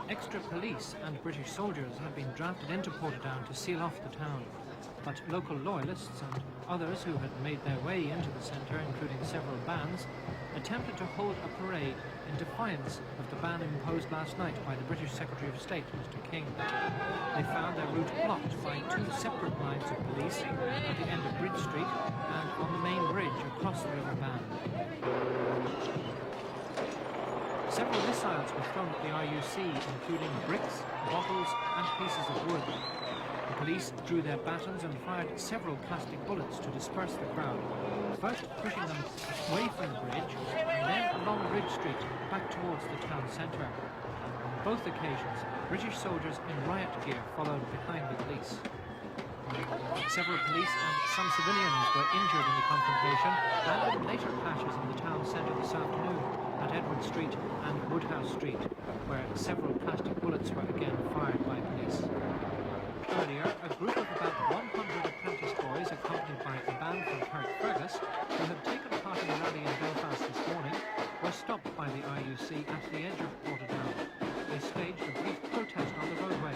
Extra police and British soldiers had been drafted into Portadown to seal off the town, but local loyalists and others who had made their way into the centre, including several bands, attempted to hold a parade in defiance of the ban imposed last night by the British Secretary of State, Mr. King. They found their route blocked by two separate lines of police at the end of Bridge Street and on the main bridge across the River Bann. Several missiles were thrown at the RUC, including bricks, bottles and pieces of wood. The police drew their batons and fired several plastic bullets to disperse the crowd, first pushing them away from the bridge and then along Bridge Street back towards the town centre. On both occasions, British soldiers in riot gear followed behind the police. Several police and some civilians were injured in the confrontation and in later clashes in the town centre this afternoon at Edward Street and Woodhouse Street, where several plastic bullets were again fired by police. Earlier, a group of about 100 apprentice boys, accompanied by a band from Carrickfergus, who had taken part in the rally in Belfast this morning, were stopped by the RUC at the edge of Portadown. They staged a brief protest on the roadway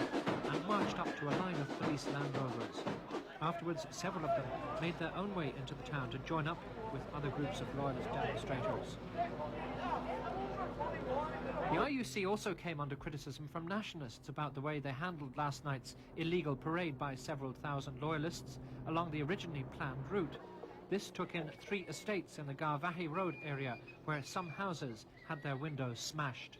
and marched up to a line of police Land Rovers. Afterwards, several of them made their own way into the town to join up with other groups of loyalist demonstrators. The RUC also came under criticism from nationalists about the way they handled last night's illegal parade by several thousand loyalists along the originally planned route. This took in 3 estates in the Garvahi Road area, where some houses had their windows smashed.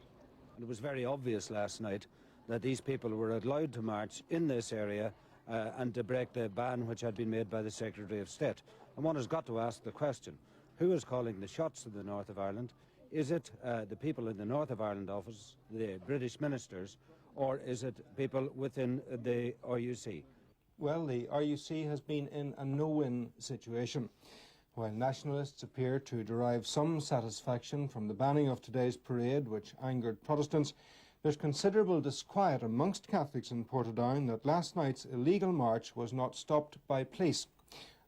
It was very obvious last night that these people were allowed to march in this area and to break the ban which had been made by the Secretary of State. And one has got to ask the question, who is calling the shots in the north of Ireland? Is it the people in the North of Ireland office, the British ministers, or is it people within the RUC? Well, the RUC has been in a no-win situation. While nationalists appear to derive some satisfaction from the banning of today's parade, which angered Protestants, there's considerable disquiet amongst Catholics in Portadown that last night's illegal march was not stopped by police.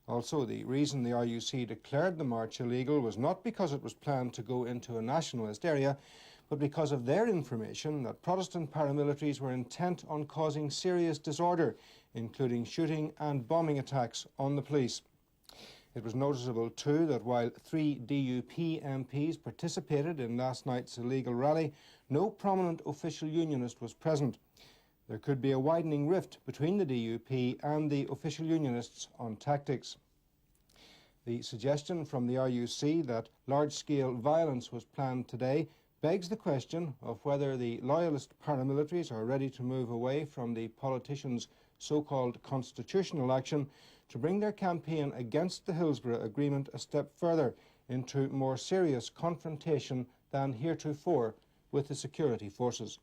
Also, the reason the RUC declared the march illegal was not because it was planned to go into a nationalist area, but because of their information that Protestant paramilitaries were intent on causing serious disorder, including shooting and bombing attacks on the police. It was noticeable too that while 3 DUP MPs participated in last night's illegal rally, no prominent official unionist was present. There could be a widening rift between the DUP and the official unionists on tactics. The suggestion from the RUC that large-scale violence was planned today begs the question of whether the loyalist paramilitaries are ready to move away from the politicians' so-called constitutional action to bring their campaign against the Hillsborough Agreement a step further into more serious confrontation than heretofore with the security forces.